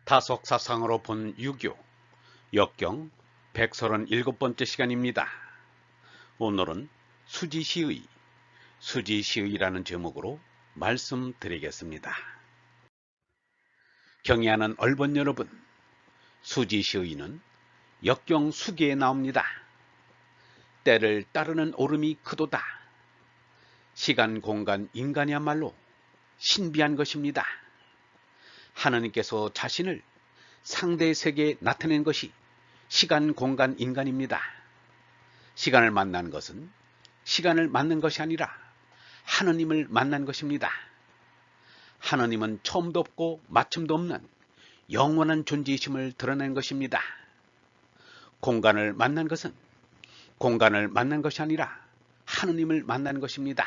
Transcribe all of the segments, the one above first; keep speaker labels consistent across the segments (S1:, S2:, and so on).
S1: 다속사상으로 본 유교, 역경 137번째 시간입니다. 오늘은 수지시의라는 제목으로 말씀드리겠습니다. 경애하는 얼번 여러분, 수지시의는 역경 수기에 나옵니다. 때를 따르는 오름이 크도다. 시간, 공간, 인간이야말로 신비한 것입니다. 하느님께서 자신을 상대 세계에 나타낸 것이 시간, 공간, 인간입니다. 시간을 만난 것은 시간을 만난 것이 아니라 하느님을 만난 것입니다. 하느님은 처음도 없고 마침도 없는 영원한 존재이심을 드러낸 것입니다. 공간을 만난 것은 공간을 만난 것이 아니라 하느님을 만난 것입니다.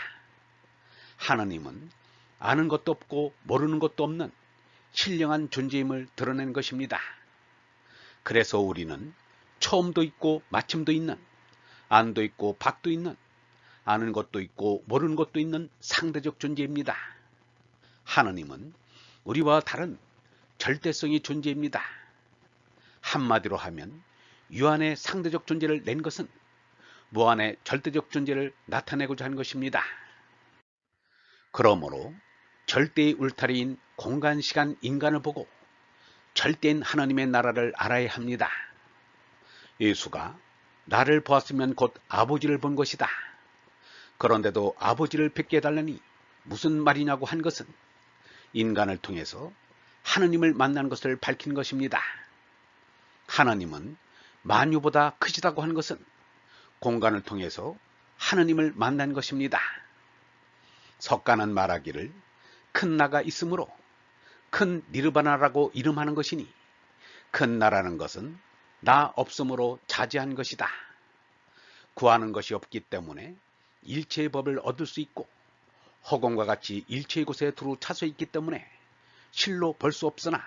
S1: 하느님은 아는 것도 없고 모르는 것도 없는 신령한 존재임을 드러낸 것입니다. 그래서 우리는 처음도 있고 마침도 있는, 안도 있고 밖도 있는, 아는 것도 있고 모르는 것도 있는 상대적 존재입니다. 하느님은 우리와 다른 절대성의 존재입니다. 한마디로 하면 유한의 상대적 존재를 낸 것은 무한의 절대적 존재를 나타내고자 한 것입니다. 그러므로 절대의 울타리인 공간, 시간, 인간을 보고 절대인 하나님의 나라를 알아야 합니다. 예수가 나를 보았으면 곧 아버지를 본 것이다. 그런데도 아버지를 뵙게 해달라니 무슨 말이냐고 한 것은 인간을 통해서 하느님을 만난 것을 밝힌 것입니다. 하나님은 만유보다 크시다고 한 것은 공간을 통해서 하느님을 만난 것입니다. 석가는 말하기를 큰 나가 있으므로 큰 니르바나라고 이름하는 것이니 큰 나라는 것은 나 없음으로 자제한 것이다. 구하는 것이 없기 때문에 일체의 법을 얻을 수 있고 허공과 같이 일체의 곳에 두루 차서 있기 때문에 실로 볼 수 없으나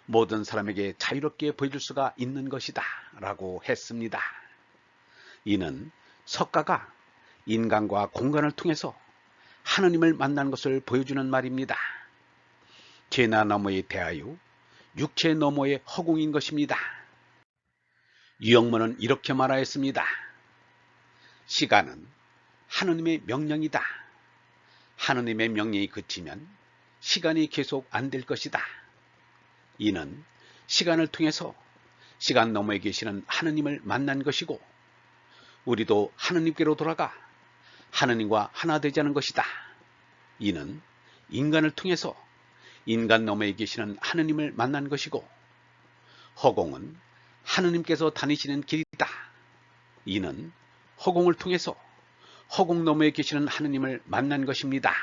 S1: 모든 사람에게 자유롭게 보여줄 수가 있는 것이다 라고 했습니다. 이는 석가가 인간과 공간을 통해서 하느님을 만난 것을 보여주는 말입니다. 재나 너머에 대하여 육체 너머의 허공인 것입니다. 유영문은 이렇게 말하였습니다. 시간은 하느님의 명령이다. 하느님의 명령이 그치면 시간이 계속 안 될 것이다. 이는 시간을 통해서 시간 너머에 계시는 하느님을 만난 것이고 우리도 하느님께로 돌아가 하느님과 하나 되자는 것이다. 이는 인간을 통해서 인간 너머에 계시는 하느님을 만난 것이고 허공은 하느님께서 다니시는 길이다. 이는 허공을 통해서 허공 너머에 계시는 하느님을 만난 것입니다.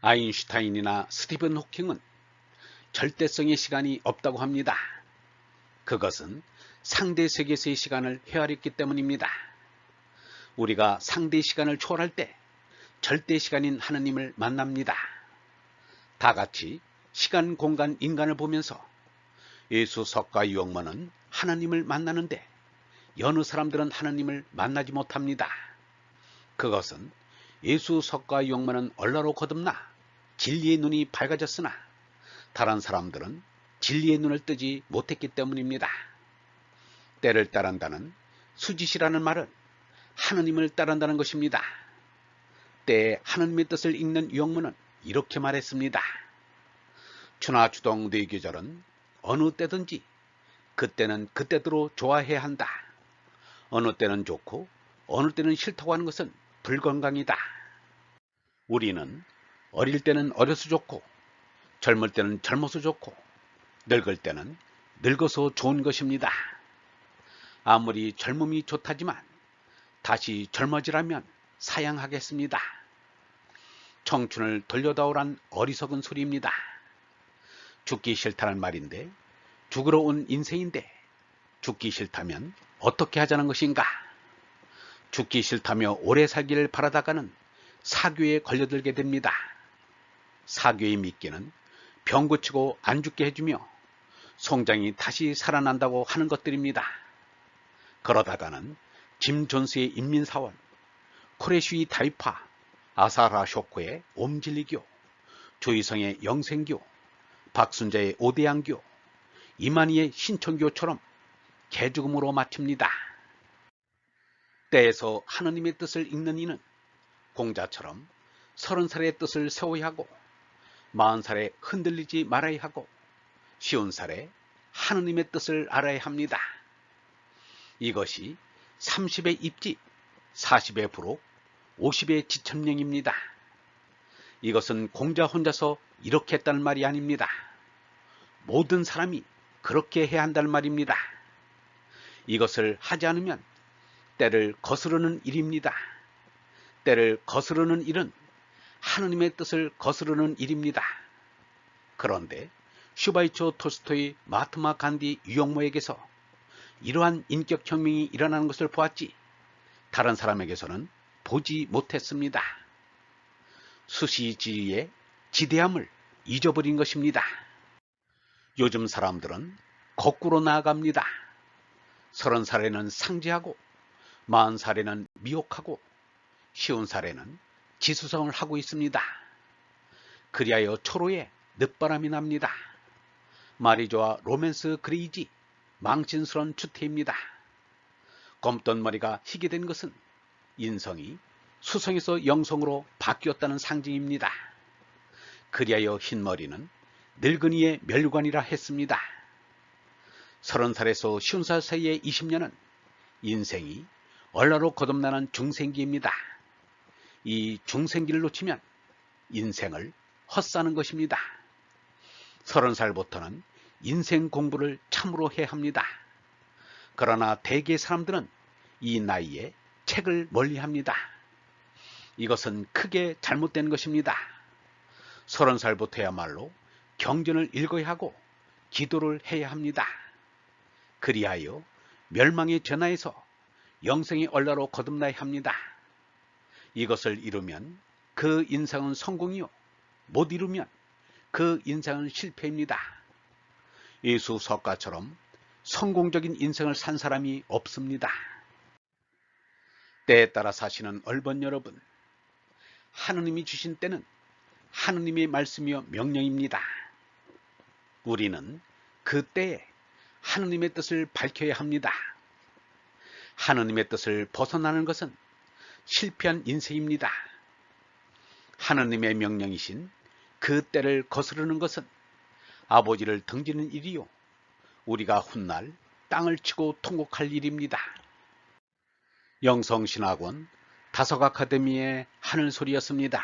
S1: 아인슈타인이나 스티븐 호킹은 절대성의 시간이 없다고 합니다. 그것은 상대 세계에서의 시간을 헤아렸기 때문입니다. 우리가 상대 시간을 초월할 때 절대 시간인 하느님을 만납니다. 다 같이 시간, 공간, 인간을 보면서 예수, 석가, 유영문은 하나님을 만나는데 여느 사람들은 하나님을 만나지 못합니다. 그것은 예수, 석가, 유영문은 얼라로 거듭나 진리의 눈이 밝아졌으나 다른 사람들은 진리의 눈을 뜨지 못했기 때문입니다. 때를 따른다는 수지시라는 말은 하느님을 따른다는 것입니다. 때에 하느님의 뜻을 읽는 유영문은 이렇게 말했습니다. 추나 추동 네 계절은 어느 때든지 그때는 그때대로 좋아해야 한다. 어느 때는 좋고 어느 때는 싫다고 하는 것은 불건강이다. 우리는 어릴 때는 어려서 좋고 젊을 때는 젊어서 좋고 늙을 때는 늙어서 좋은 것입니다. 아무리 젊음이 좋다지만 다시 젊어지라면 사양하겠습니다. 청춘을 돌려다오란 어리석은 소리입니다. 죽기 싫다는 말인데 죽으러 온 인생인데 죽기 싫다면 어떻게 하자는 것인가? 죽기 싫다며 오래 살기를 바라다가는 사교에 걸려들게 됩니다. 사교의 미끼는 병 고치고 안 죽게 해주며 송장이 다시 살아난다고 하는 것들입니다. 그러다가는 짐 존스의 인민사원, 코레슈이 타이파, 아사라 쇼코의 옴진리교, 조이성의 영생교, 박순자의 오대양교, 이만희의 신천교처럼 개죽음으로 마칩니다. 때에서 하느님의 뜻을 읽는 이는 공자처럼 30살의 뜻을 세워야 하고 40살에 흔들리지 말아야 하고 50살에 하느님의 뜻을 알아야 합니다. 이것이 30의 입지, 40의 부록, 50의 지천령입니다. 이것은 공자 혼자서 이렇게 했다는 말이 아닙니다. 모든 사람이 그렇게 해야 한다는 말입니다. 이것을 하지 않으면 때를 거스르는 일입니다. 때를 거스르는 일은 하느님의 뜻을 거스르는 일입니다. 그런데 슈바이초 톨스토이, 마트마 간디, 유영모에게서 이러한 인격혁명이 일어나는 것을 보았지 다른 사람에게서는 보지 못했습니다. 수시지의 지대함을 잊어버린 것입니다. 요즘 사람들은 거꾸로 나아갑니다. 30살에는 상지하고 40살에는 미혹하고 50살에는 지수성을 하고 있습니다. 그리하여 초로에 늦바람이 납니다. 마리조와 로맨스 그레이지 망신스러운 추태입니다. 검던 머리가 희게 된 것은 인성이 수성에서 영성으로 바뀌었다는 상징입니다. 그리하여 흰머리는 늙은이의 멸관이라 했습니다. 30살에서 50살 사이의 20년은 인생이 얼라로 거듭나는 중생기입니다. 이 중생기를 놓치면 인생을 헛사는 것입니다. 30살부터는 인생 공부를 참으로 해야 합니다. 그러나 대개 사람들은 이 나이에 책을 멀리합니다. 이것은 크게 잘못된 것입니다. 30살부터야말로 경전을 읽어야 하고 기도를 해야 합니다. 그리하여 멸망의 전하에서 영생의 얼라로 거듭나야 합니다. 이것을 이루면 그 인생은 성공이요, 못 이루면 그 인생은 실패입니다. 예수 석가처럼 성공적인 인생을 산 사람이 없습니다. 때에 따라 사시는 얼번 여러분, 하느님이 주신 때는 하느님의 말씀이요 명령입니다. 우리는 그 때에 하느님의 뜻을 밝혀야 합니다. 하느님의 뜻을 벗어나는 것은 실패한 인생입니다. 하느님의 명령이신 그 때를 거스르는 것은 아버지를 등지는 일이요, 우리가 훗날 땅을 치고 통곡할 일입니다. 영성신학원 다석아카데미의 하늘소리였습니다.